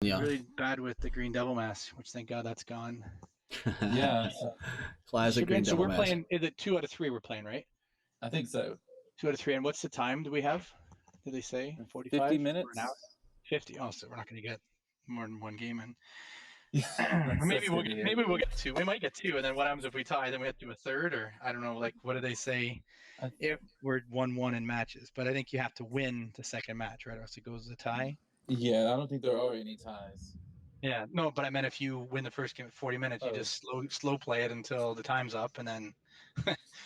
Yeah. Really bad with the green devil mask, which thank God that's gone. Yeah. Classic green So devil we're mask. playing, is it 2 out of 3 we're playing, right? I think so. 2 out of 3. And what's the time do we have? Did they say 45? 50 minutes. 50. Oh, so we're not going to get more than one game in. Yeah, maybe we'll get 2. We might get 2, and then what happens if we tie? Then we have to do a third, or I don't know. Like, what do they say? If we're 1-1 in matches, but I think you have to win the second match, right? Or else it goes to tie. Yeah, I don't think there are any ties. Yeah, no, but I meant if you win the first game at 40 minutes, you just slow play it until the time's up, and then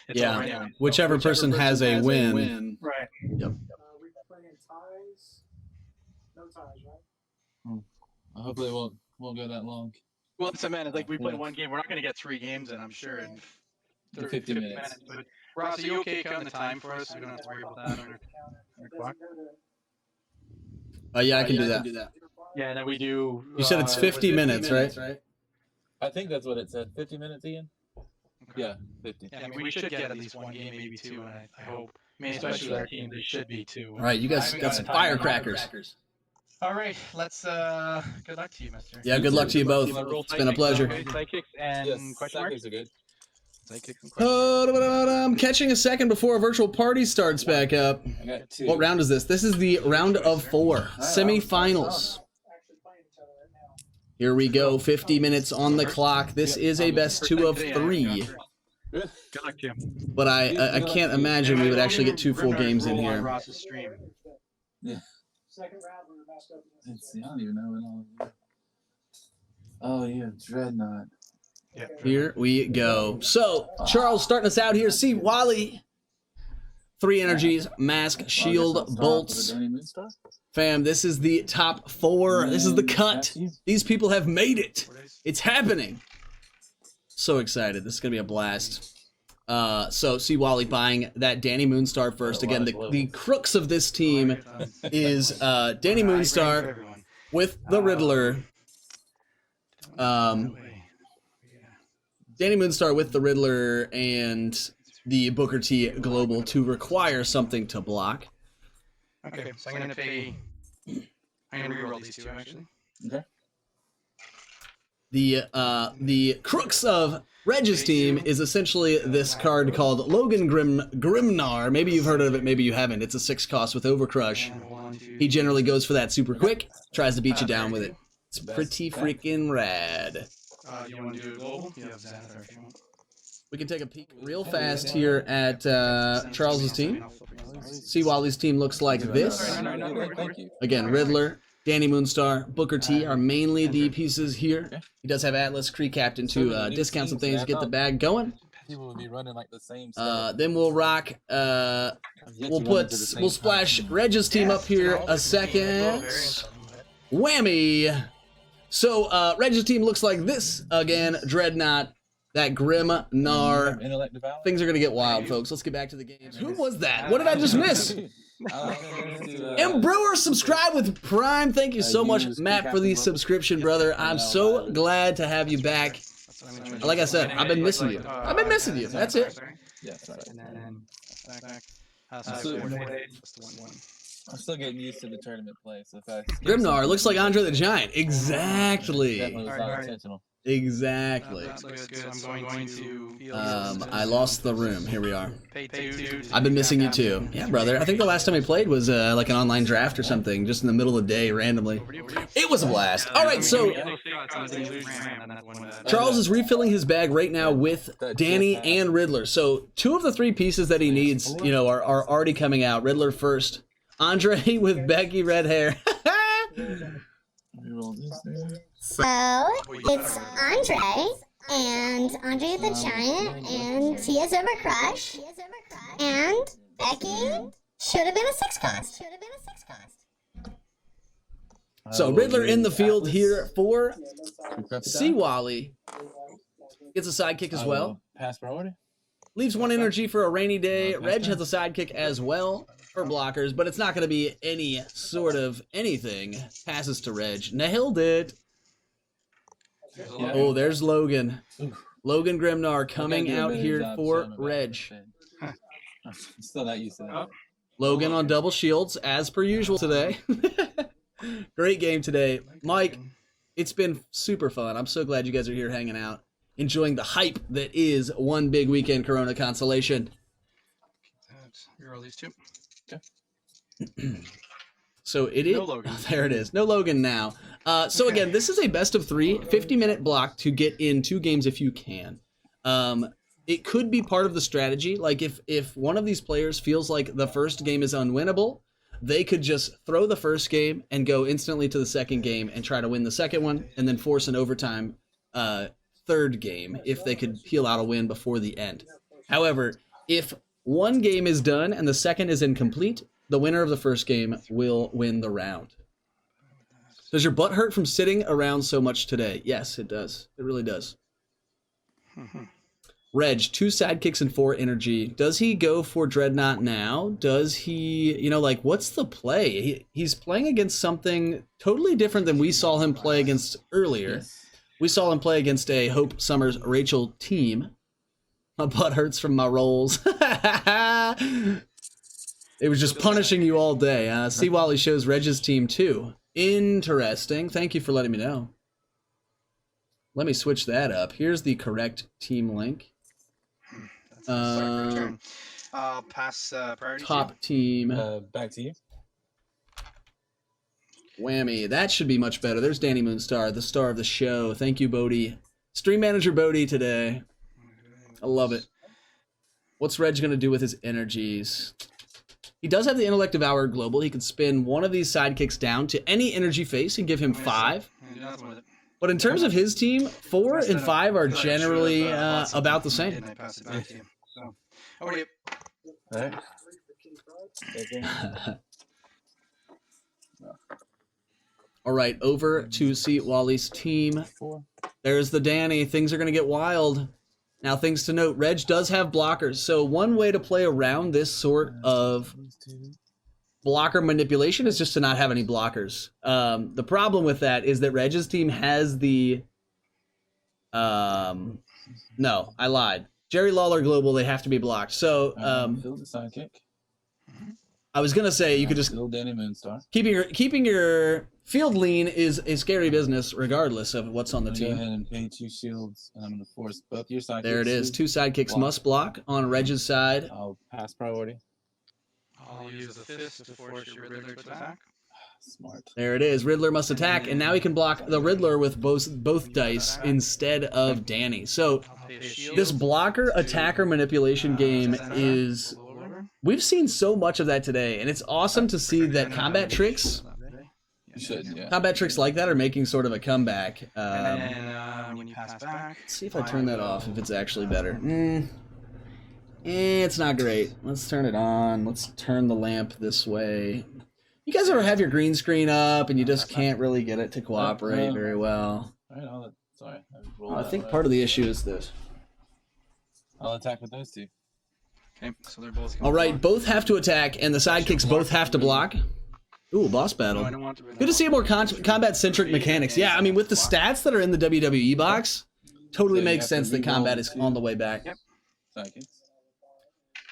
it's over anyway. Whichever person has a win. Right. Yep. We playing ties? No ties, right? Hopefully it won't go that long. Well, it's a man. It's like we play one game. We're not going to get 3 games in, I'm sure, in 50 minutes. But Ross, are you okay counting the time for us? So we don't have to worry about that on our clock. Yeah, I can do that. Yeah, and then we do. You said it's 50 minutes, right? I think that's what it said. 50 minutes, Ian? Okay. Yeah, 50. Yeah, I mean, we should get at least 1 game, maybe 2, and I hope. I mean, especially with our team, there should be 2. All right, you guys got some firecrackers. All right, let's. Good luck to you, Mister. Yeah, good luck to you both. It's been a pleasure. Psychics and question marks. Psychics are good. I'm catching a second before a virtual party starts back up. I got 2. What round is this? This is the round of 4, semifinals. Here we go, 50 minutes on the clock. This is a best 2 of 3. Good luck to you. But I can't imagine we would actually get 2 full games in here. Yeah. Second round, we were messed up. Let's see, I don't even know it all. Oh, yeah, Dreadnought. Here we go. So, Charles starting us out here. CWalley. 3 energies, mask, shield, bolts. Fam, this is the top 4. This is the cut. These people have made it. It's happening. So excited. This is going to be a blast. So, CWalley buying that Danny Moonstar first. Again, the crux of this team is Danny Moonstar with the Riddler. Danny Moonstar with the Riddler and the Booker T Global to require something to block. Okay, so I'm going to pay. I'm going to reroll these 2, actually. Okay. The crux of Reg's team is essentially this card called Logan Grimnar. Maybe you've heard of it, maybe you haven't. It's a 6 cost with Overcrush. He generally goes for that super quick, tries to beat you down with it. It's pretty freaking rad. You want to do a global? You have Xanathar if you want. We can take a peek real fast here at Charles's team. CWalley's team looks like this. Again, Riddler, Danny Moonstar, Booker T are mainly the pieces here. He does have Atlas, Kree Captain to discount some things, get the bag going. People would be running like the same stuff. Then we'll rock. We'll splash Reg's team up here a second. Whammy. So Reg's team looks like this again. Dreadnought. That Grimnar. Things are going to get wild, folks. Let's get back to the games. Who was that? What did I just miss? M. Brewer, subscribe with Prime. Thank you so much, Matt, for the subscription, brother. I'm so glad to have you back. Like I said, I've been missing you. I've been missing you. That's it. Yeah, I'm still getting used to the tournament play. So Grimnar looks like Andre the Giant. Exactly. Definitely was not intentional. Exactly. I'm going to. I lost the room. Here we are. I've been missing you too. Yeah, brother. I think the last time we played was like an online draft or something, just in the middle of the day, randomly. It was a blast. All right, so Charles is refilling his bag right now with Danny and Riddler. So 2 of the 3 pieces that he needs, you know, are already coming out. Riddler first. Andre with Becky red hair. So, it's Andre, and Andre the Giant, and Tia's Overcrush, and Becky should have been a 6 cost. So, Riddler in the field here for CWalley. Gets a sidekick as well. Pass priority. Leaves 1 energy for a rainy day. Reg has a sidekick as well for blockers, but it's not going to be any sort of anything. Passes to Reg. Nailed it. Oh, there's Logan. Logan Grimnar coming out here for Reg. I'm still not used to that. Logan on double shields, as per usual today. Great game today. Mike, it's been super fun. I'm so glad you guys are here hanging out, enjoying the hype that is one big weekend Corona Consolation. Here are these two. So it is. No Logan. Oh, there it is. No Logan now. So again, this is a best of 3, 50-minute block to get in 2 games if you can. It could be part of the strategy. Like if one of these players feels like the first game is unwinnable, they could just throw the first game and go instantly to the second game and try to win the second one, and then force an overtime third game if they could peel out a win before the end. However, if one game is done and the second is incomplete, the winner of the first game will win the round. Does your butt hurt from sitting around so much today? Yes, it does. It really does. Reg, 2 sidekicks and 4 energy. Does he go for Dreadnought now? Does he, what's the play? He's playing against something totally different than we saw him play against earlier. Yes. We saw him play against a Hope Summers Rachel team. My butt hurts from my rolls. It was just punishing you all day. CWalley shows Reg's team too. Interesting. Thank you for letting me know. Let me switch that up. Here's the correct team link. I'll pass priority. Top team. Back to you. Whammy. That should be much better. There's Danny Moonstar, the star of the show. Thank you, Bodie. Stream manager Bodie today. I love it. What's Reg going to do with his energies? He does have the Intellect Devourer Global. He can spin one of these sidekicks down to any energy face and give him 5. But in terms of his team, 4 and 5 are generally about the same. I pass it back to you. So, over to you. All right. All right, over to CWalley's team. 4. There's the Danny. Things are going to get wild. Now, things to note, Reg does have blockers. So one way to play around this sort of blocker manipulation is just to not have any blockers. The problem with that is that Reg's team has the... no, I lied. Jerry Lawler Global, they have to be blocked. So Field the sidekick. I was going to say you could just... Field Danny Moonstar. Keeping your field lean is a scary business regardless of what's on the Go team. ahead and pay 2 shields, and I'm going to force both your sidekicks. There it is. 2 sidekicks must block on Reg's side. I'll pass priority. I'll use the fist to force your Riddler to attack. Smart. There it is. Riddler must attack, and now he can block the Riddler with both dice instead of Danny. So this blocker attacker manipulation game is... We've seen so much of that today, and it's awesome to see that combat tricks... You should, yeah. Combat tricks like that are making sort of a comeback. And then when you pass back... Let's see if I turn that off, if it's actually better. It's not great. Let's turn it on. Let's turn the lamp this way. You guys ever have your green screen up and you just can't really get it to cooperate very well? All right, sorry. I think part of the issue is this. I'll attack with those 2. Okay, so they're both... All right, both have to attack, and the sidekicks both have to block. Ooh, boss battle. Good to see more combat-centric mechanics. Yeah, I mean, with the stats that are in the WWE box, totally makes sense that combat is on the way back. Yep. Sidekicks.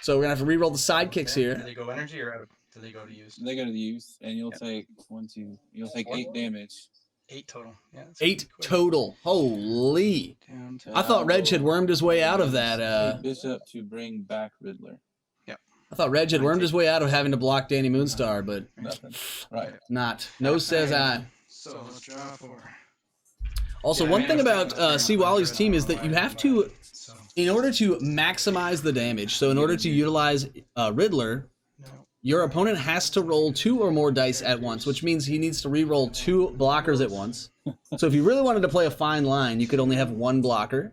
So we're going to have to re-roll the sidekicks Do here. they go energy or do they go to use? They go to the use, and you'll take 1, 2. You'll take 8 damage. 8 total. Yeah. 8 total. Holy. Down to... I thought Reg had wormed his way out of that. Bishop to bring back Riddler. I thought Reg had wormed his way out of having to block Danny Moonstar, but Nothing. Right. not. No says I. So let's draw 4. Also, one thing about CWalley's team is that you have to, in order to maximize the damage, so in order to utilize Riddler, your opponent has to roll 2 or more dice at once, which means he needs to re-roll 2 blockers at once. So if you really wanted to play a fine line, you could only have 1 blocker,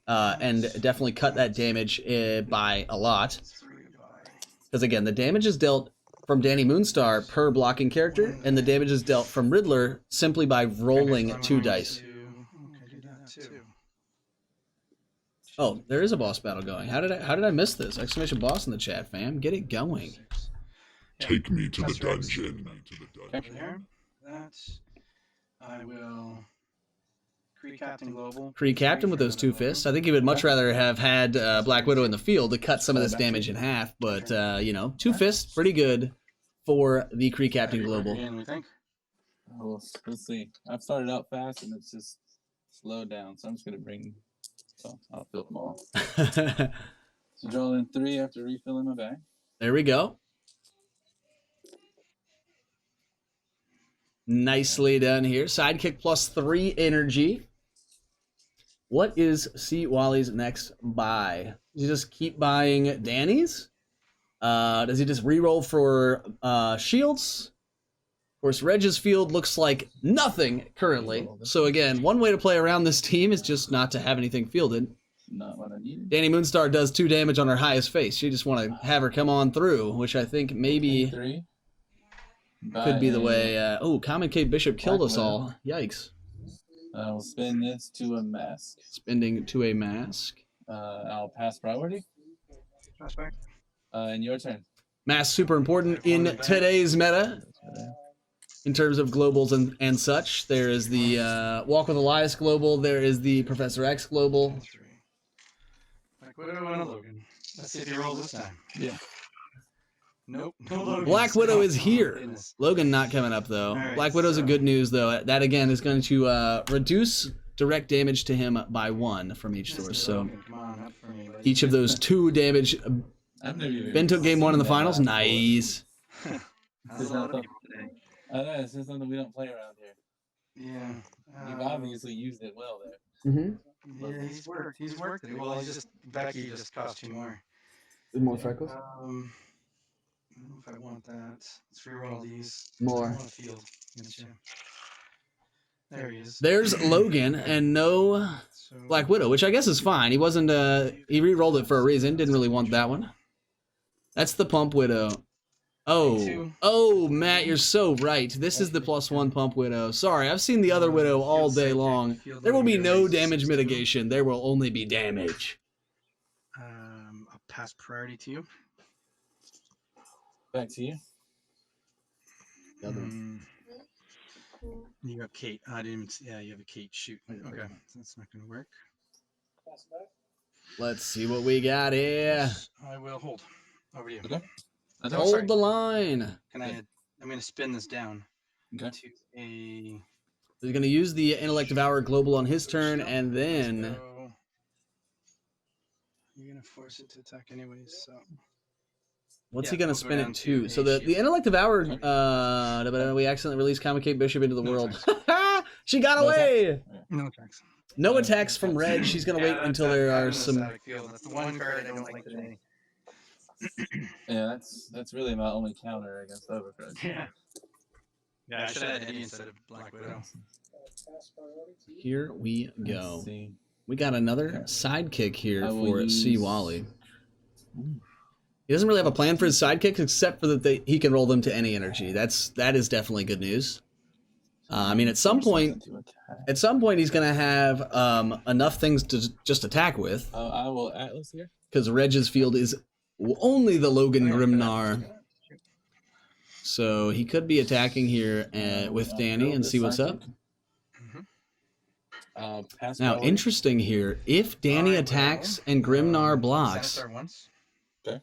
and definitely cut that damage by a lot. Because again, the damage is dealt from Danny Moonstar per blocking character, and the damage is dealt from Riddler simply by rolling 2 dice. Oh, there is a boss battle going. How did I miss this? Exclamation boss in the chat, fam. Get it going. Take me to the dungeon. Here. That's... I will... Kree Captain Global. Kree Captain with those 2 fists. I think he would much rather have had Black Widow in the field to cut some of this damage in half, but, 2 fists, pretty good for the Kree Captain Global. We think. We'll see. I've started out fast and it's just slowed down, so I'm just gonna bring. So I'll fill them all. So draw in 3 after refilling my bag. There we go. Nicely done here. Sidekick plus 3 energy. What is CWalley's next buy? Does he just keep buying Danny's? Does he just reroll for shields? Of course, Reg's field looks like nothing currently. So again, one way to play around this team is just not to have anything fielded. Not what I needed. Danny Moonstar does 2 damage on her highest face. You just want to have her come on through, which I think maybe 3. could be the way. Oh, Common K Bishop killed us all. Yikes. I'll spin this to a mask. Spending to a mask. I'll pass priority. Pass back. And your turn. Mask super important in today's meta. In terms of globals and such, there is the Walk with Elias global. There is the Professor X global. Black Widow and a Logan. Let's see if he rolls this time. Yeah. Nope. No Logan. Black Widow is here. Goodness. Logan not coming up though. All right, Black Widow's a so- good news though. That again is going to reduce direct damage to him by 1 from each source. So Logan, come on, up for me, buddy. each of those 2 damage. I've never even Ben took game 1 in the seen that finals. before. Nice. That's a lot of people today. I know, it's just something we don't play around here. Yeah. You've obviously used it well there. Mm-hmm. Yeah, he's worked. He's worked it. Well, Becky just cost 2 more. More freckles. I don't know if I want that. Let's reroll these. More. I want a field. Gotcha. There he is. There's Logan and no So, Black Widow, which I guess is fine. He wasn't. He re-rolled it for a reason. Didn't really want that one. That's the Pump Widow. Oh, Matt, you're so right. This is the +1 Pump Widow. Sorry, I've seen the other Widow all day long. There will be no damage mitigation. There will only be damage. I'll pass priority to you. Back to you. You have Kate. I didn't even see. Yeah, you have a Kate. Shoot. Okay, so that's not going to work. Pass it back. Let's see what we got here. I will hold. Over to you. Okay. Hold the line. Can I? I'm going to spin this down Okay. to a. He's going to use the Intellect Devour Global on his turn, and then So, you're going to force it to attack anyways. So what's Yeah, he going to we'll go spin down it to? to So a the shield. Intellect Devour, we accidentally released Common K Bishop into the No world. She got No away. no attacks. No attacks from Reg. She's going to wait until there are some. That's the one card I don't like today. Yeah, that's really my only counter against Overcrush. Yeah. Yeah, I should have had Eddie instead of Black Widow. Pass priority to you. Here we Let's go. see. We got another sidekick here I will for use- CWalley. He doesn't really have a plan for his sidekicks except for that he can roll them to any energy. That is definitely good news. I mean, at some point he's going to have enough things to just attack with, I will Atlas here. because Reg's field is only the Logan Grimnar. So he could be attacking here with Danny and see what's up. Pass Now, priority. interesting here. If Danny attacks and Grimnar blocks Sanitar once.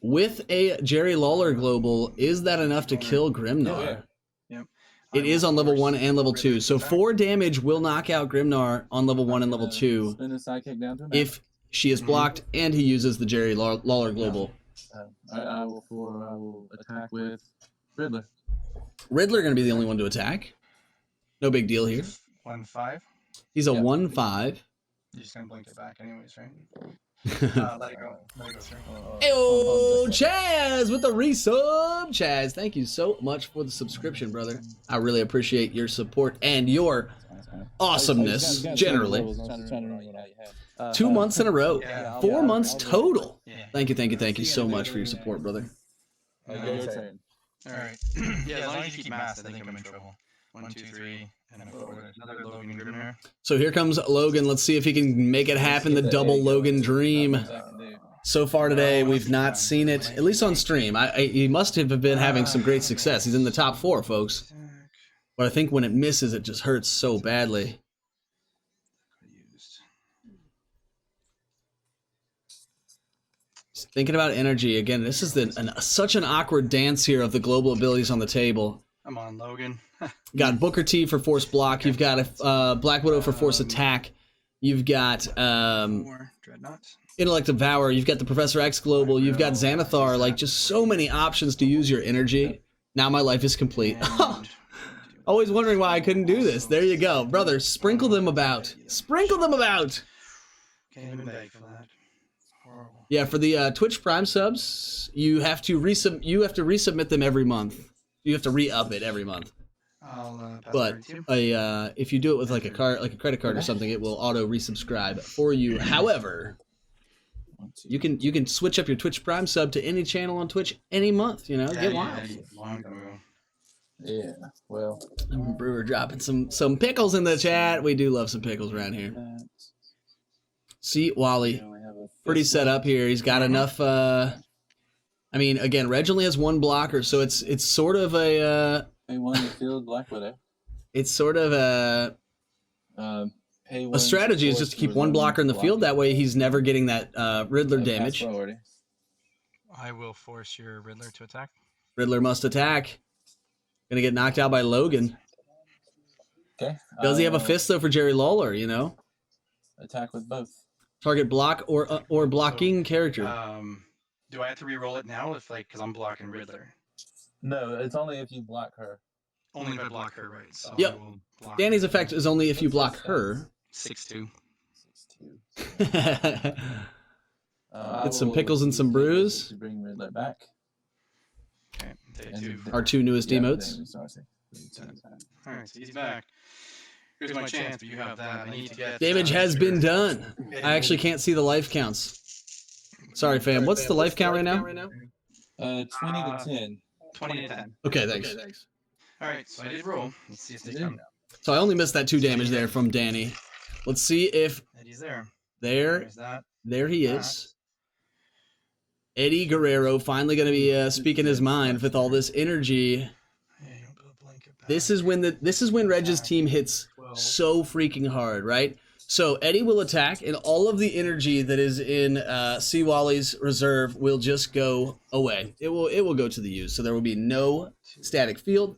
with a Jerry Lawler global, is that enough to kill Grimnar? Yep. It is on level 1 and level 2. So 4 damage will knock out Grimnar on level 1 and level 2 Spin a sidekick down to a max. if she is blocked and he uses the Jerry Lawler global. I will attack with Riddler. Riddler going to be the only one to attack. No big deal here. 1/5. He's a Yeah. 1/5. You're just gonna blink it back anyways, right? Let it go. Let it go, sir. Ayo, Chaz with the resub. Chaz, thank you so much for the subscription, brother. I really appreciate your support and your awesomeness, generally. 2 months in a row. Yeah. 4 months total. Yeah. Thank you so much for your support, brother. Your turn. All right. Yeah, as long as you keep mass, I think I'm in trouble. 1, 2, 3, and then another Logan Grimnar. So here comes Logan. Let's see if he can make it happen, the double Logan dream. So far today, we've not seen it, at least on stream. He must have been having some great success. He's in the top 4, folks. But I think when it misses, it just hurts so badly. Used. Thinking about energy, again, this is such an awkward dance here of the global abilities on the table. I'm on Logan. Got Booker T for force block. You've got a Black Widow for force attack. You've got More Dreadnoughts. Intellect Devour. You've got the Professor X Global. You've got Xanathar. Like, just so many options to use your energy. Now my life is complete. And Always wondering why I couldn't do this. There you go. Brother, sprinkle them about. Sprinkle them about. can't even beg for that. Horrible. Yeah, for the Twitch Prime subs, you have to resubmit them every month. You have to re-up it every month. I'll pass But it to you. if you do it with like a card, like a credit card or something, it will auto resubscribe for you. However, you can switch up your Twitch Prime sub to any channel on Twitch any month. You know, get wild. Long ago. Yeah, well. Brewer dropping some pickles in the chat. We do love some pickles around here. CWalley, pretty set up here. He's got enough. I mean, again, Reg only has one blocker, so it's sort of a. Pay one to field Black Widow. It's sort of a strategy is just to keep one blocker in the field. That way, he's never getting that Riddler damage. I will force your Riddler to attack. Riddler must attack. Gonna get knocked out by Logan. Okay. Does he have a fist though for Jerry Lawler? You know, Attack with both. target block or blocking character. Do I have to re-roll it now if because I'm blocking Riddler? No, it's only if you block her. Only if I block her, right? So Yep. I will block Danny's her. effect is only if you block her. 6-2. 6-2. Get some pickles and some brews. To bring Riddler back. Okay. Take two. Our two newest emotes. All right, so he's back. Here's my chance, but you have that. I need to get Damage has been done. I actually can't see the life counts. Sorry, fam. What's the life count right now? 20 to 10. 20 to 10. Okay, thanks. All right, so I did roll. Let's see if they come now. So I only missed that 2 damage there from Danny. Let's see if Eddie's there. there There's that. he is. Eddie Guerrero finally going to be speaking his mind with all this energy. Yeah, you don't put a blanket back. This is when Reg's team hits so freaking hard, right? So Eddie will attack, and all of the energy that is in CWalley's reserve will just go away. It will go to the use. So there will be no static field.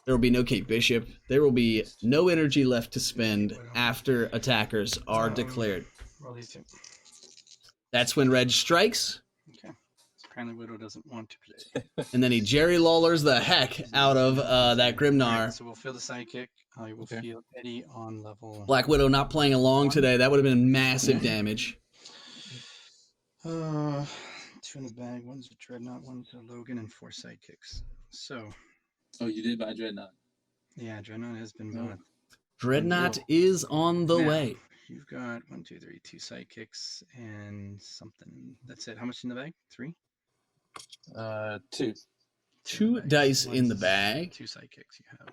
There will be no Kate Bishop. There will be no energy left to spend after attackers are declared. Roll these two. That's when Reg strikes, Okay. So apparently Widow doesn't want to play. and then he Jerry Lawlers the heck out of that Grimnar. Alright, so we'll feel the sidekick. I will feel Eddie on level. Black Widow not playing along today. That would have been massive damage. 2 in the bag. One's a Dreadnought, one's a Logan, and 4 sidekicks. So, Oh, you did buy Dreadnought. yeah, Dreadnought has been bought. Dreadnought is on the Now, way. You've got 1, 2, 3, 2 sidekicks and something. That's it. How much in the bag? 3? 2. 2 dice in the bag. 2 sidekicks you have.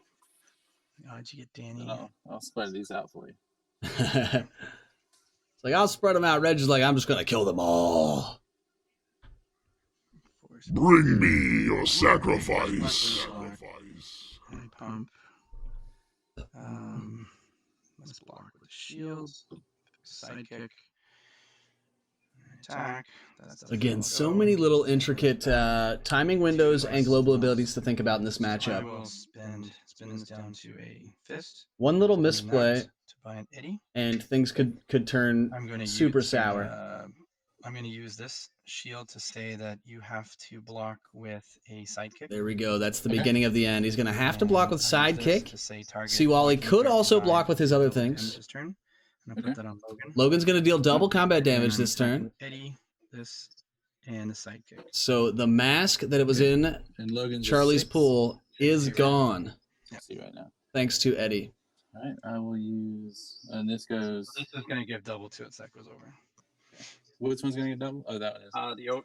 How'd you get Danny? I'll spread these out for you. It's like, I'll spread them out. Reg is like, I'm just going to kill them all. Bring me your sacrifice. And pump. Let's block with shields. Sidekick. Attack. Again, so many little intricate timing windows and global abilities to think about in this I matchup. will spin this down to a fist. One little and misplay, that to buy an Eddie. and things could turn I'm going to super sour. I'm going to use this shield to say that you have to block with a sidekick. There we go. That's the beginning of the end. He's going to have to block with And I use this sidekick. to say target CWalley blocking could also by block with his other end things. This turn. I'm going to put that on Logan. Logan's going to deal double combat damage And this turn. Eddie, this, and the sidekick. So the mask that it was in And Logan's Charlie's 6. pool is gone, See right now. thanks to Eddie. All right, I will use, and this goes. This is going to give double to it, so that goes over. Which one's gonna get double? Oh, that one is.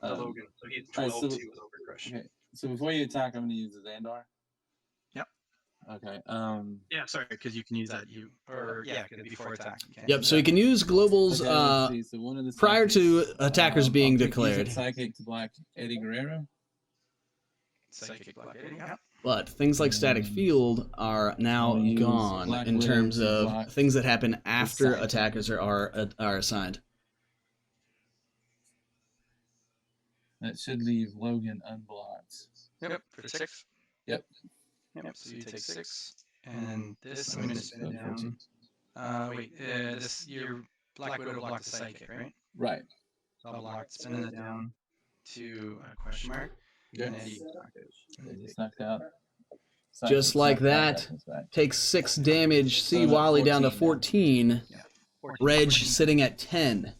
The Logan. So he's Alright, 12 so- to with Overcrush. Okay, so before you attack, I'm gonna use the Xandar. Yep. Okay. Yeah, sorry, because you can use that. Before attack. You can. Yep, so you can use globals Okay, let's see, so one of the prior to sidekicks, attackers being I'll use declared. a Psychic to block Eddie Guerrero. Psychic block Eddie. Yeah. But things like static field are now I'll use gone Black in Widow terms to of block things that happen after side. attackers are assigned. That should leave Logan unblocked. Yep. For 6. Yep. Yep. So you take 6, and this I'm gonna spin it down. This your Black Widow blocked the sidekick, right? Right. So I'll block spinning it down to a question mark. Okay. And Eddie knocked out. It's knocked out. Just like that. Takes 6 damage. CWalley down to 14. Reg sitting at 10.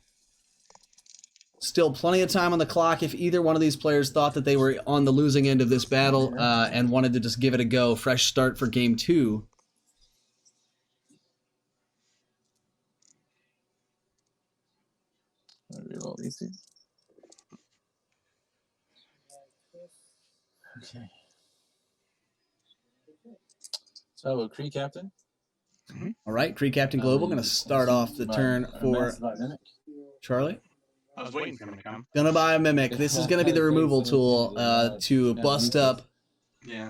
Still plenty of time on the clock if either one of these players thought that they were on the losing end of this battle and wanted to just give it a go. Fresh start for game 2. Reroll these two. Okay. So, Kree Captain. All right, Kree Captain Global going to start off the turn for Charlie. I was waiting for him to come. Gonna buy a Mimic. This is going to be the removal tool to bust up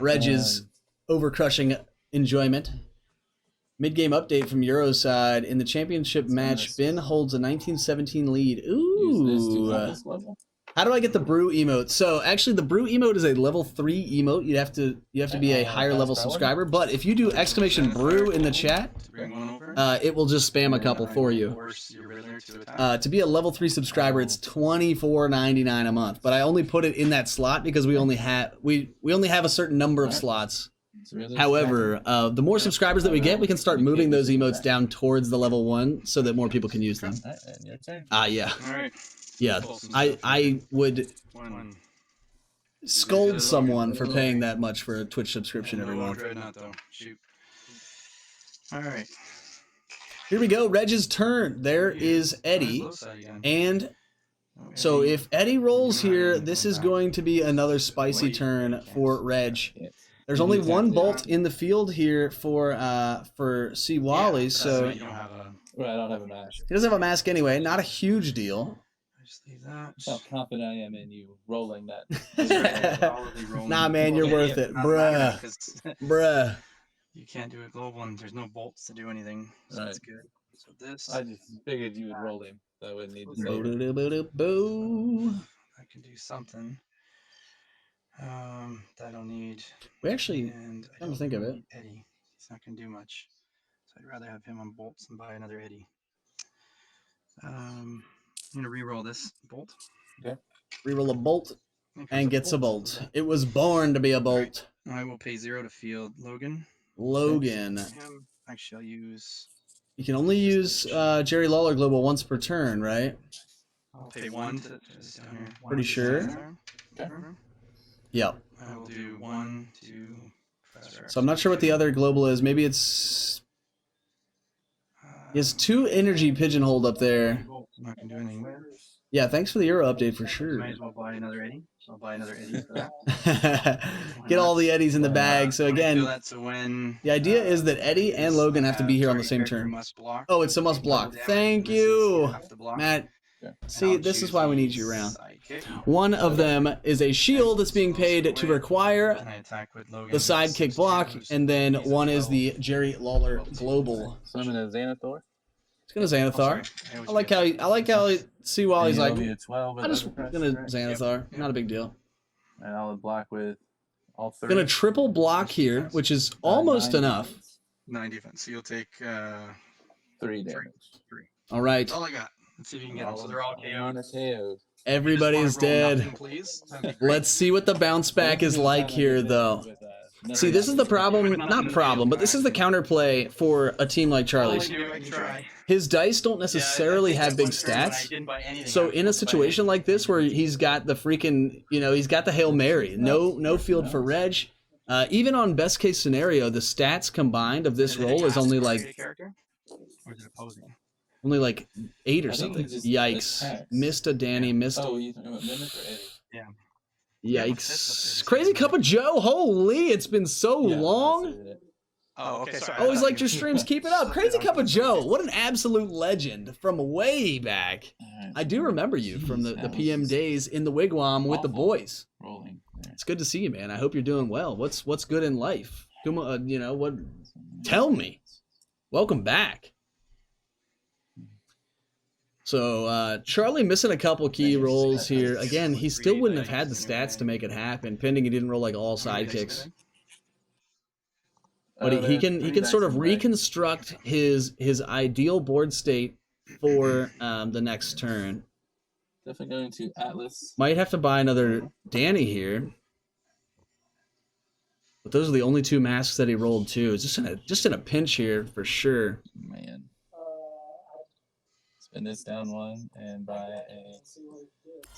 Reg's over-crushing enjoyment. Mid-game update from Euro's side. In the championship match, Finn holds a 19-17 lead. Ooh. How do I get the brew emote? So actually the brew emote is a level 3 emote. You have to be a higher level subscriber. But if you do exclamation brew in the chat, it will just spam a couple for you. To be a level 3 subscriber, it's $24.99 a month. But I only put it in that slot because we only have a certain number of slots. However, the more subscribers that we get, we can start moving those emotes down towards the level 1 so that more people can use them. Yeah. Yeah, I would scold someone for paying that much for a Twitch subscription every month. All right. Here we go, Reg's turn. There is Eddie. And so if Eddie rolls here, this is going to be another spicy turn for Reg. There's only 1 bolt in the field here for CWalley, so I don't have a mask. He doesn't have a mask anyway. Not a huge deal. Just leave that. How confident I am in you rolling that. Nah, man, you're worth it, bruh. Bruh. You can't do a global, and there's no bolts to do anything, so that's good. So this. I just figured you would roll him. So I wouldn't need to say. I can do something. That I don't need. We actually, and come to think of it, Eddie. He's not gonna do much, so I'd rather have him on bolts than buy another Eddie. I'm gonna re-roll this bolt. Okay. Reroll a bolt and gets a bolt. It was born to be a bolt. Right. I will pay 0 to field Logan. Actually, I'll use. You can only use Jerry Lawler Global once per turn, right? I'll pay 1 to just down here. Pretty sure. Okay. Yep. I will do 1, 2. So I'm not sure what the other global is. Maybe it's. He has 2 energy pigeonholed up there. I'm not gonna do anything. Yeah, thanks for the Euro update for sure. Might as well buy another Eddie. I'll buy another Eddie for that. Get all the Eddies in the bag. So again, the idea is that Eddie and Logan have to be here on the same turn. Oh, it's a must block. Thank you, Matt. See, this is why we need you around. One of them is a shield that's being paid to require the sidekick block, and then one is the Jerry Lawler Global. So I'm gonna Xanathar. It's gonna Xanathar. I like how CWalley's like. I'm just gonna Xanathar. Not a big deal. And I'll block with all 3. Gonna triple block here, which is almost enough. 9 defense. So you'll take 3 damage. 3. All right. All I got. Let's see if you can get them. So they're all KO'd. Everybody's dead. Nothing, please. Let's see what the bounce back is like here, though. See, this is the problem, not problem, but this is the counterplay for a team like Charlie's. His dice don't necessarily have big stats. So in a situation like this where he's got the freaking, he's got the Hail Mary, no field for Reg. Even on best case scenario, the stats combined of this roll is only like only like 8 or something. Yikes. Missed a Danny, missed. Oh, you talking about Mimic or Eddie? Yeah. Yikes. Crazy Cup of Joe. Holy, it's been so long. Oh, okay. Sorry. Always liked your streams. Keep it up. Crazy Cup of Joe. What an absolute legend from way back. I do remember you from the PM days in the wigwam with the boys. Rolling. It's good to see you, man. I hope you're doing well. What's good in life? What? Tell me. Welcome back. So Charlie missing a couple key rolls here. Again, he still wouldn't have had the stats to make it happen, pending he didn't roll like all sidekicks. But he can sort of reconstruct his ideal board state for the next turn. Definitely going to Atlas. Might have to buy another Danny here. But those are the only 2 masks that he rolled too. It's just in a pinch here for sure. Man. Spin this down 1 and buy a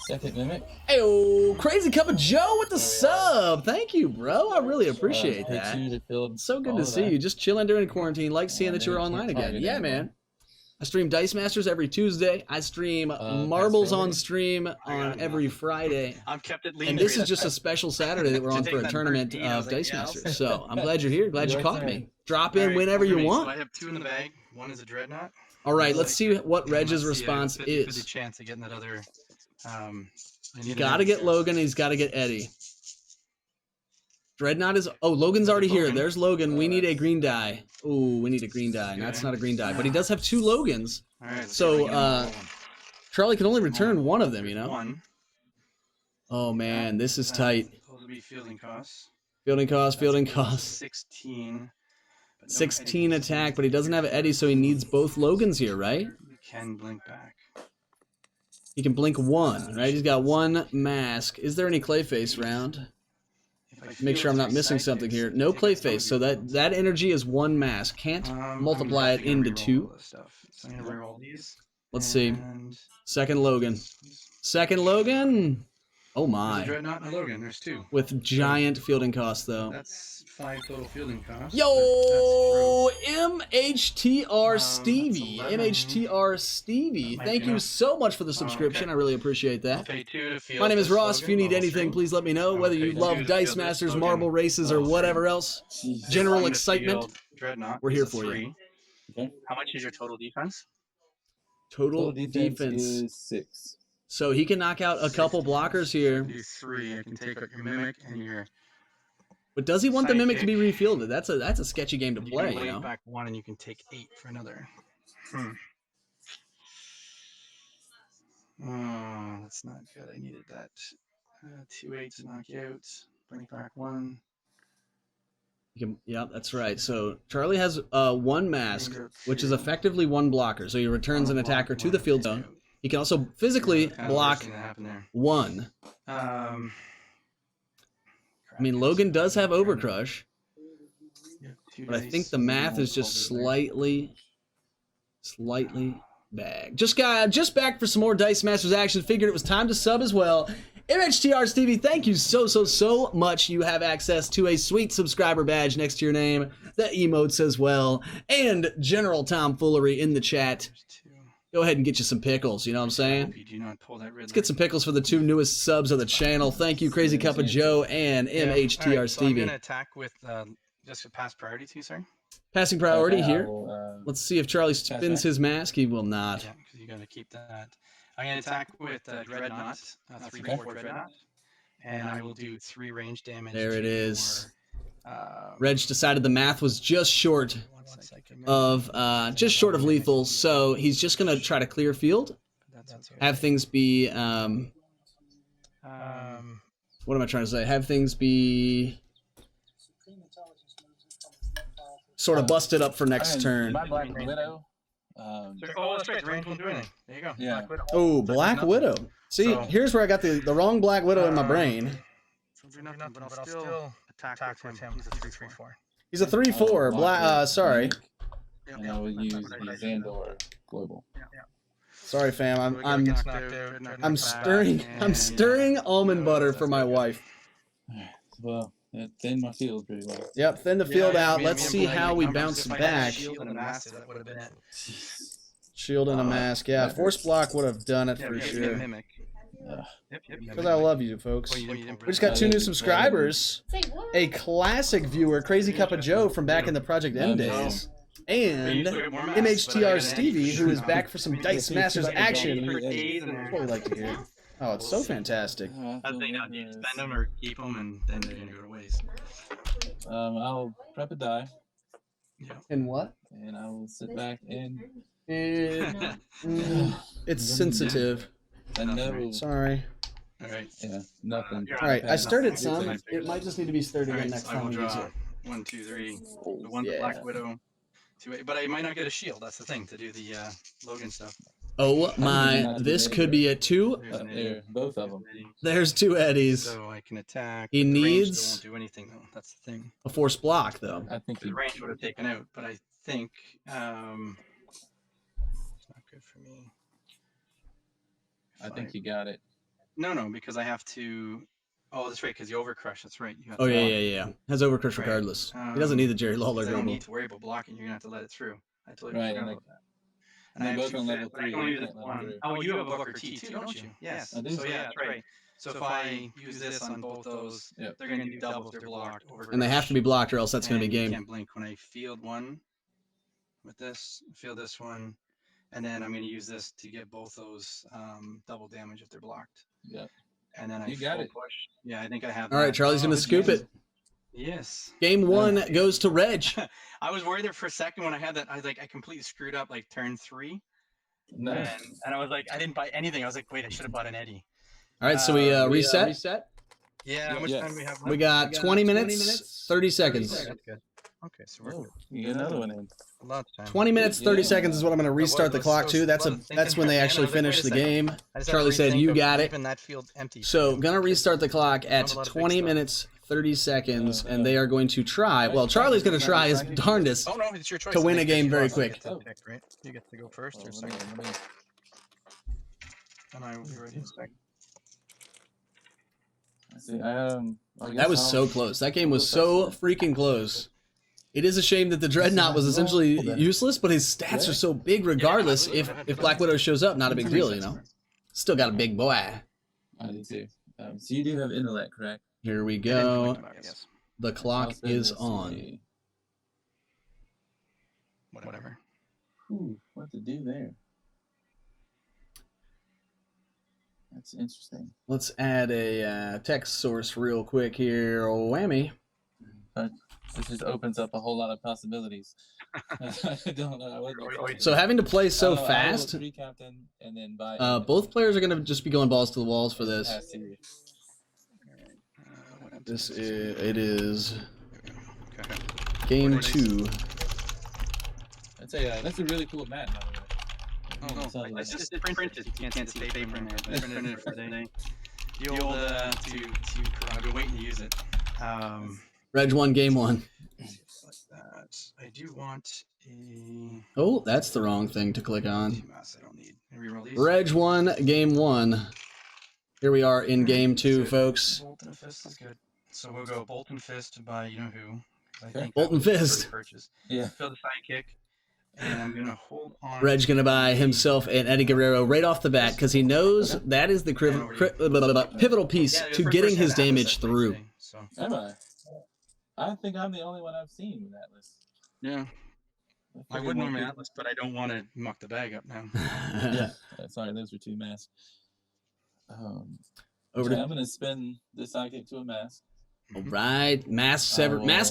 second mimic. Hey, Crazy Cup of Joe with the sub. Thank you, bro. I really appreciate Pay that. 2 to fill So good all to of see that. you. Just chilling during quarantine. Like seeing that you were then online can't again. target Yeah, anymore. man. I stream Dice Masters every Tuesday. I stream Marbles on stream on every Friday. I'm kept it lean. And this is just a special Saturday that we're on for a tournament of Dice Masters. So I'm glad you're here. Glad you caught me. Drop in whenever you So I want. have 2 in the bag. One is a Dreadnought. All right, let's see what Reg's response 50 is. chance of getting that other. He's got to get Logan. He's got to get Eddie. Dreadnought is... Oh, Logan's already here. There's Logan. We need a green die. Ooh, we need a green die. And that's not a green die. But he does have 2 Logans. All right, So, Charlie can only return 1 of them, you know? 1. Oh, man. This is tight. Will be fielding costs. Fielding cost. 16. 16 attack, but he doesn't have Eddie, so he needs both Logans here, right? You can blink back. He can blink 1, right? He's got 1 mask. Is there any Clayface round? Make sure I'm not missing something here. No Clayface, so that energy is 1 mask. Can't multiply it into 2. So I'm gonna reroll these. Let's see. And Second Logan. Second Logan! Oh there's a my. Dreadnought and a Logan. There's 2. With giant fielding costs, though. That's 5 total fielding costs. Yo, MHTR Stevie. 11. MHTR Stevie. Thank you so much for the subscription. I really appreciate I'll that. pay 2 to field My name is this Ross. If you Logan. need anything, please let me know. Whether you love Dice Masters, Marble Races, or whatever else. General excitement. Dreadnought. We're here This is for you. 3. Okay. How much is your total defense? Total Defense defense. is 6. So he can knock out a couple blockers here. Do 3. I can take out your Mimic and your... But does he want the Mimic to be refielded? That's a sketchy game to You play, can you blink know? back 1 and you can take 8 for another. Oh, that's not good. I needed that. 2 8s knock out. Blink back 1. Yeah, that's right. So Charlie has 1 mask, which is effectively 1 blocker. So he returns an attacker to the field zone. He can also physically block 1. I mean, Logan does have Overcrush, but I think the math is just slightly bag. Just back for some more Dice Masters action. Figured it was time to sub as well. MHTR Stevie, thank you so much. You have access to a sweet subscriber badge next to your name, the emotes as well, and general tomfoolery in the chat. Go ahead and get you some pickles, you know what I'm saying? Let's get some pickles for the 2 newest subs of the channel. Thank you, Crazy Cup of Joe and MHTR Stevie. I'm going to attack with just a pass priority to you, sir. Passing priority here. Will, Let's see if Charlie spins his mask. He will not. Yeah, because you got to keep that. I'm going to attack with Dreadnought, 3/4 Dreadnought, and I will do 3 range damage. There it to is. your, Reg decided the math was just short of lethal, so he's just gonna try to clear field, have things be what am I trying to say? Have things be sort of busted up for next turn. My Black Widow. oh, that's right. The range won't do anything. There you go. Yeah. Black Widow. Oh, Black Widow. See, So- here's where I got the wrong Black Widow in my brain. So do nothing, but I'll still attack with him. He's a 3/4. He's a 3/4. Sorry. And I will use the Xandor Global. Sorry, fam. I'm stirring. stirring almond butter for my wife. Well, it thinned my field pretty well. Yep, thin the field out. Let's see how we bounce back. Shield and a mask, that would have been it. Shield and a mask. Yeah, force block would have done it for because sure. Mimic. Yep. Because I love you, folks. Well, you We didn't just got 2 new subscribers. A classic viewer, Crazy Cup of Joe from back in the Project M days. And MHTR Stevie, who is back for some Dice Masters action. That's what we like to hear. Oh, it's so fantastic. I think now, do you spend them or keep them, and then they're gonna go to waste. I'll prep a die, And what? and I will sit back and It's sensitive. no. Sorry. All right. Yeah, nothing. All right, I stirred it some. It might just need to be stirred again next I time will we use draw it. 1, 2, 3. Oh, The one yeah. Black Widow. 2, but I might not get a shield. That's the thing to do the Logan stuff. Oh my, this could be a 2. There's an Eddie. There, both of them. There's an Eddie. There's 2 Eddies. So I can attack. He but the range needs- still won't do anything though. That's the thing. A force block, though. I think The range would have taken out, but I think it's not good for me. I think you got it. No, because I have to. Oh, that's right, because you overcrush. That's right. You have Oh, to yeah. Has overcrush Right. regardless. He doesn't need the Jerry Lawler I don't global. need to worry about blocking. You're gonna have to let it through. I totally Right, forgot and about that. and they're I have both 2 on level fast, but I 3, can only you use can't this let them one. through. Oh, you have a Booker T too, don't you? Yes. I do. So yeah, that's right. So if I use this on both those, Yep. they're gonna do double if they're blocked. And they have to be blocked or else that's going to be You game. can't blink when I field one with this, field this one, and then I'm going to use this to get both those double damage if they're blocked. Yep. And then I You got full it. push. Yeah, I think I have. All right, that. Charlie's going to Oh, scoop yes. it. Yes. Game 1 goes to Reg. I was worried there for a second when I had that. I was like, I completely screwed up like turn 3. No. And I was like, I didn't buy anything. I was like, wait, I should have bought an Eddie. All right, so we reset. Yeah, how much Yes. time do we have? We left? got 20 minutes, 30 seconds. That's good. Okay, so we're Oh, good. you get another one in. A lot of time. 20 minutes, 30 Yeah. seconds is what I'm going to restart the clock to. That's when they actually finish the game. Charlie said you got it. Even that field empty. So gonna restart the clock at 20 minutes, 30 seconds, and they are going to try. Well, Charlie's going to try his darndest. Oh no, it's your choice. to win I a think game you very also quick. get to pick, right? You get to go first or second, and I will be ready in a second. See, I guess That was I'll- so close. That game was so freaking close. It is a shame that the Dreadnought was essentially useless, but his stats are so big regardless. If Black Widow shows up, not a big deal, you know. Still got a big boy. I do too. So you do have intellect, correct? Here we I didn't go. think about it, yes. The I'll clock spend is this on. way. Whatever. Ooh, what to do there? That's interesting. Let's add a text source real quick here. Whammy. This just opens up a whole lot of possibilities. I don't know. I wasn't So having to play so I will fast, 3 captain and then buy. both players are going to just be going balls to the walls for this. Pass to you. This is Okay. game 2. That's a really cool map, by the way. Oh no, So, it's just printed. You can't see the paper in there. But I printed it for today. The old I've been waiting to use it. Reg 1, game 1. Like that. I do want a Oh, that's the wrong thing to click on. mass. I don't need. Reroll these. Reg 1, game 1. Here we are in game 2, folks. Bolt and Fist is good. So we'll go Bolt and Fist by you know who. I Okay. think Bolt and that was the Fist. first Purchase. Yeah. Fill the sidekick. And I'm gonna hold on. Reg gonna buy himself an Eddie Guerrero right off the bat because he knows that is the pivotal piece Yeah, the to first getting person his had Atlas, damage I think, through. today, So Am I? I think I'm the only one I've seen with Atlas. yeah, I would normally Atlas, but I don't want to muck the bag up now. Yeah. Sorry, those were 2 masks. Over I'm to gonna spin this sidekick to a mask. all right, mask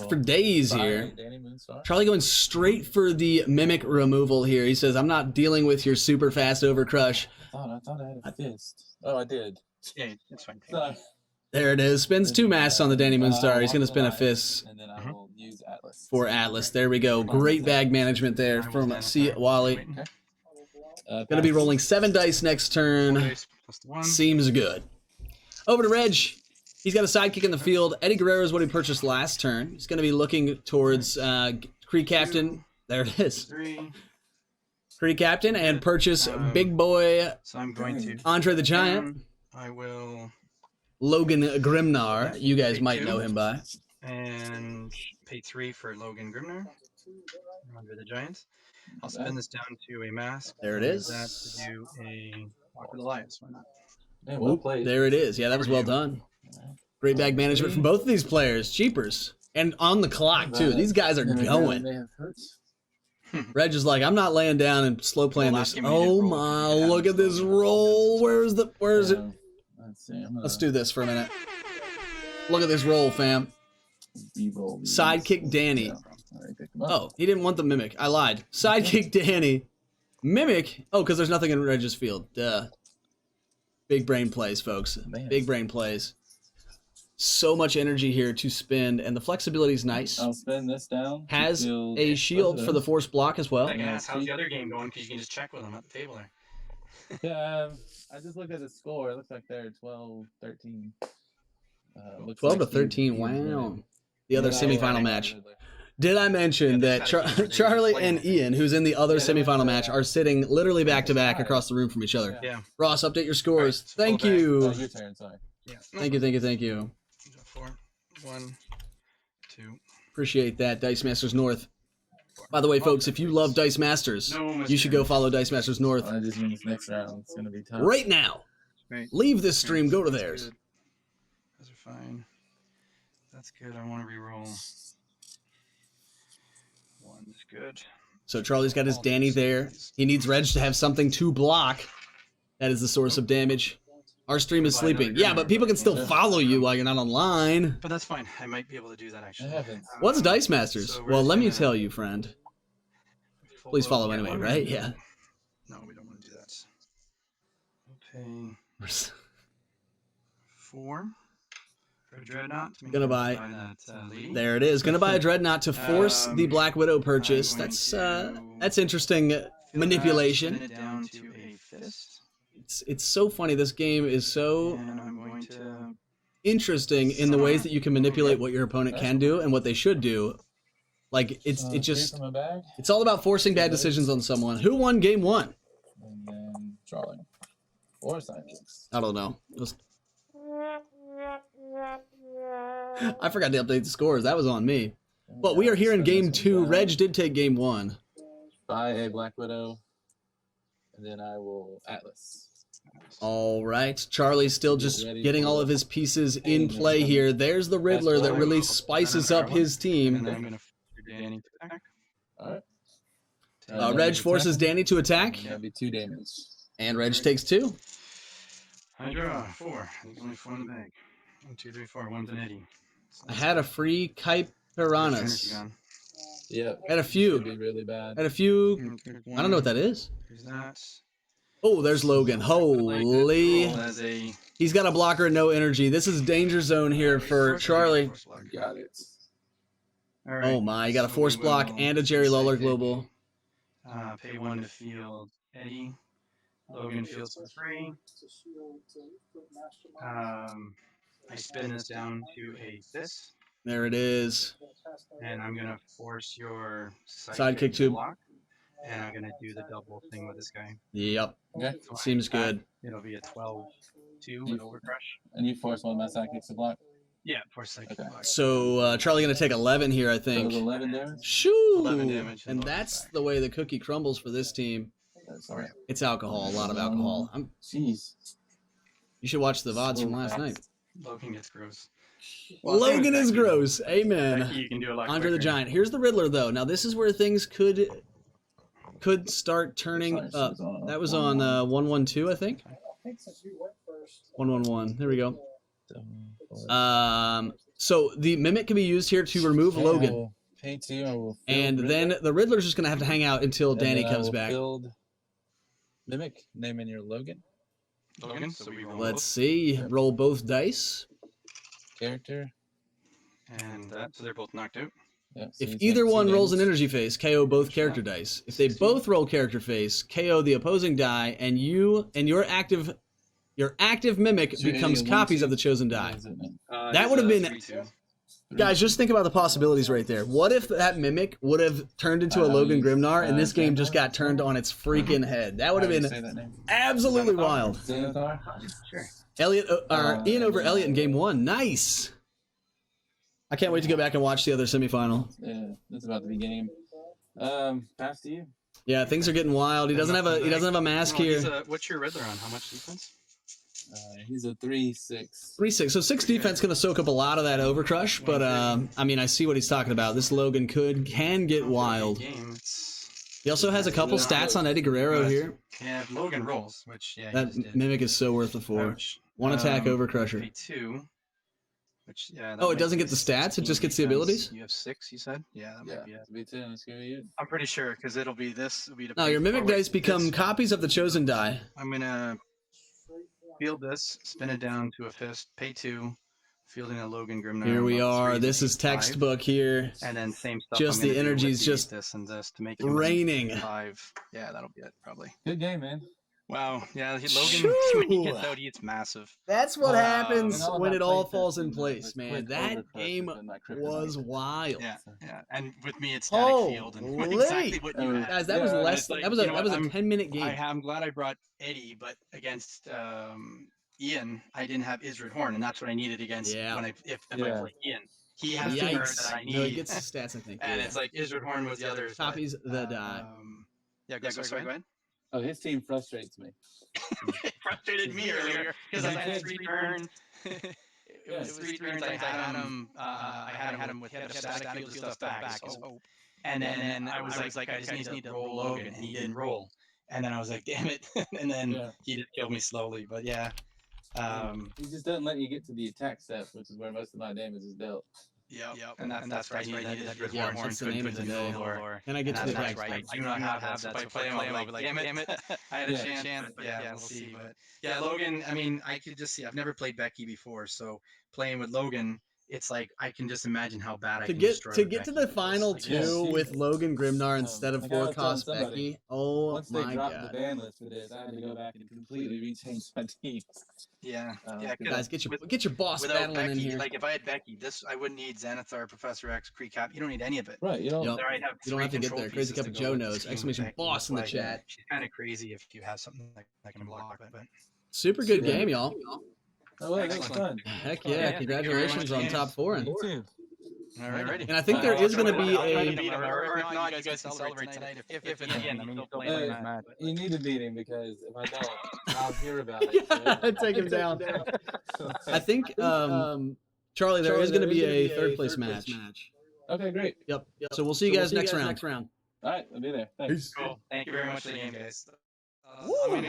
for days here. Danny Moonstar. Charlie going straight for the mimic removal here. He says, "I'm not dealing with your super fast overcrush." I thought I had a fist. Oh, I did. Yeah, that's fine. Sorry. There it is. Spins 2 masks on the Danny Moonstar. He's gonna spin a fist And then I will use Atlas. for Atlas. There we go. Great bag management there from CWalley. Gonna be rolling 7 dice next turn. Plus the 1. Seems good. Over to Reg. He's got a sidekick in the field. Eddie Guerrero is what he purchased last turn. He's going to be looking towards Kree Captain. There it is. 3. Kree Captain and purchase big boy So I'm going to. Andre the Giant. I will Logan Grimnar. You guys might know him by. and pay 3 for Logan Grimnar. Under the Giants. I'll spin this down to a mask. There it I'll is. use that to do a Walk of the Lions. Why not? Yeah, well Oop, played. there it is. Yeah, that was well done. Great bag management from both of these players. Cheapers. And on the clock, too. These guys are going. They have hurts. Reg is like, I'm not laying down and slow playing Well, this. last game we did Oh roll. my, Yeah, look at so this we roll. Where is it? Let's see. I'm gonna Let's do this for a minute. Look at this roll, fam. re-roll these. Sidekick Danny. Yeah, I already picked them up. Oh, he didn't want the Mimic. I lied. Sidekick Danny. Mimic. Oh, because there's nothing in Reg's field. Duh. Big brain plays, folks. Man. Big brain plays. so much energy here to spend, and the flexibility is nice. I'll spin this down. to Has build a both shield of for the those. force block as well. I can ask, how's the other game going? Because you can just check with them at the table there. Yeah, I just looked at the score. It looks like they're 12-13. 12 to 13. Wow. The other semifinal match. Did I mention that Charlie and Ian, who's in the other semifinal match, are sitting literally back to back across the room from each other? Yeah. Ross, update your scores. Right, Thank pull back. you. Oh, your turn, sorry. Yeah. Thank you, thank you, thank you. 4, 1, 2. Appreciate that, Dice Masters North. By the way, folks, if you love Dice Masters, you should go follow Dice Masters North That just means next round it's gonna be tough. right now. Right. Leave this stream, go to That's theirs. good. Those are fine. That's good. I want to reroll. 1's good. So Charlie's got his Danny there. He needs Reg to have something to block. That is the source of damage. Our stream is sleeping. Yeah, but people can still follow you while you're not online. But that's fine. I might be able to do that actually. What's Dice Masters? So we're Well, just let me gonna tell you, friend. Please follow anyway, right? Yeah. No, we don't want to do that. We'll pay 4 for a Dreadnought. Gonna buy. That, lady. There it is. Gonna buy a Dreadnought to force the Black Widow purchase. I'm going That's interesting Spin manipulation. it down to a fist. It's so funny. This game is so And I'm going to interesting in the ways that you can manipulate what your opponent can do and what they should do. Like it's all about forcing bad decisions on someone. Who won game 1? And then drawing. 4 sidekicks. I don't know. I forgot to update the scores. That was on me. But we are here in game 2. Reg did take game 1. Buy a Black Widow, and then I will Atlas. All right. Charlie's still just getting all of his pieces in play here. There's the Riddler that really spices up his And team. then I'm going to force Danny to attack. Alright. Reg forces Danny to attack, That'll be 2 damage. and Reg takes 2. I draw 4. There's only 4 in the bag. 1, 2, 3, 4. 1's an Eddie. I had a free Kite Piranhas. Yep. Had a Could few. be really bad. Had a few. I don't know what that is. There's that. Oh, there's Logan. Holy. As a He's got a blocker and no energy. This is danger zone here for Charlie. Got it. All right. Oh my, you got a So force we block will and a Jerry Lawler recycle. global. Pay 1 to field Eddie. Logan fields for free. I spin this down to a fist, There it is. and I'm gonna force your Sidekick to tube. block, and I'm gonna do the double thing with this guy. Yep. Okay. So I Seems attack. good. It'll be a 12-2 with overcrush. And you force one of my sidekicks to block. Yeah, force psychic Okay. block. So Charlie gonna take 11 here, I So it think. was 11 damage. Shoo! 11 damage and And lower that's attack. the way the cookie crumbles for this team. That's alright. It's alcohol, a lot of alcohol. Jeez. You should watch the VODs from last night. Logan gets gross. Logan is gross. Amen. Becky, you can do a lot Andre the quicker. Giant. Here's the Riddler, though. Now this is where things could start turning up. That was on 112, I think. I think since you went first. 111. There we go. So the Mimic can be used here to remove Logan, Pay 2. I will and then the Riddler's just gonna have to hang out until Danny comes back. Build Mimic. Name in your Logan Logan, so we roll Let's see. Roll both dice. character. both, and that, so they're both knocked out. Yep, so If you either take 2 one rolls an damage. energy phase, KO both character dice. If they both roll character phase, KO the opposing die, and you and your active Mimic So you're becomes hitting a 1, copies 2. of the chosen What die. is it, man? That would have been- 3-2. Guys, just think about the possibilities right there. What if that Mimic would have turned into a Logan Grimnar, and this game just got turned on its freaking head? That would have How do you been say that name? absolutely wild. Xanathar? Sure. Ian over Elliot in game 1. Nice. I can't wait to go back and watch the other semifinal. Yeah, that's about to be game. Pass to you. Yeah, things are getting wild. He doesn't have a mask Well, here. what's your Riddler on? How much defense? He's a 3/6. 3-6. So 6 defense going to soak up a lot of that overcrush, but I mean, I see what he's talking about. This Logan can get wild. Game, it's, He also has a couple stats on Eddie Guerrero here. yeah, if Logan rolls, which yeah, he That just did. Mimic is so worth the 4. Ouch. 1 attack Pay overcrusher. 2. Which yeah. Oh, it doesn't get the stats? It just gets the abilities? You have 6, you said? Yeah, that Yeah, might be it. B10. Let's go you. I'm pretty sure because it'll be this. It'll be the No, your Mimic dice become copies of the chosen die. I'm gonna field this, spin it down to a fist, pay 2, fielding a Logan Grimnar. Here we level are. 3 This is 5. textbook here. And then same stuff. Just I'm the gonna do with energy's the just this and this to make him raining. 5. Yeah, that'll be it probably. Good game, man. Wow. Yeah, Logan. Shoo! When he gets out, it's massive. That's what happens and all when that it all playtesting falls in with place, man. quick That overcrush game has been my kryptonite. was wild. Yeah, yeah. And with me, it's static field and exactly what you had. Guys, that was Yeah, less. it's like, that was a you know that was what, a 10-minute game. I'm glad I brought Eddie, but against Ian, I didn't have Isrid Horn, and that's what I needed against Yeah. when if I play Ian. He has the Yikes. bird that I need. No, he gets the stats, I think. And yeah. it's like Isrid Horn was the other. Copies the die. Yeah, go ahead. Oh, his team frustrates me. It frustrated me earlier because I had 3 turns. It was 3 turns. I had him with static field stuff back. So, and then I was like, I just need to roll Logan, and he didn't roll. And then I was like, damn it. And then he just killed me slowly. But yeah. He just doesn't let you get to the attack step, which is where most of my damage is dealt. Yep. And that's right. I needed that Yeah, horn. that's the name of the day. Lore. Can I get to the That's back? right. I do not have that. So if I play him, I'll be like, damn it. I had a chance. But yeah, we'll see. But yeah, Logan, I mean, I could just see. I've never played Becky before, so playing with Logan, it's like I can just imagine how bad I can destroy to get to Becky the final with two this. with Logan Grimnar instead of I gotta 4-cost tell somebody, Becky. Oh Once they my dropped god. the ban list for this, I had to go back and completely rechange my team. Yeah. Guys, get your boss without battling Becky, in here. like if I had Becky, I wouldn't need Xanathar, Professor X, Precap. You don't need any of it. Right, you don't. Yep. There I'd have You don't have to 3 get there. control Crazy pieces Cup to of go Joe with knows. this team Exclamation with boss in the Becky. chat. She's kind of crazy if you have something that can block, but Super good game, y'all. Oh, well, that was Excellent. fun. Heck Yeah, yeah! thank you very Congratulations much, on James. top 4. Me too. Alrighty. And I think there is going to be I'll try to a. beat him, or if not, you guys can celebrate tonight. If it's in the end, I mean, you're still playing that match. You need to beat him because if I don't, I'll hear about it. Take him down. I think, Charlie, there is going to be a third place match. Okay, great. Yep. So we'll see you guys next round. All right, I'll be there. Thanks. Cool. Thank you very much for the game, guys. Woo! I'm gonna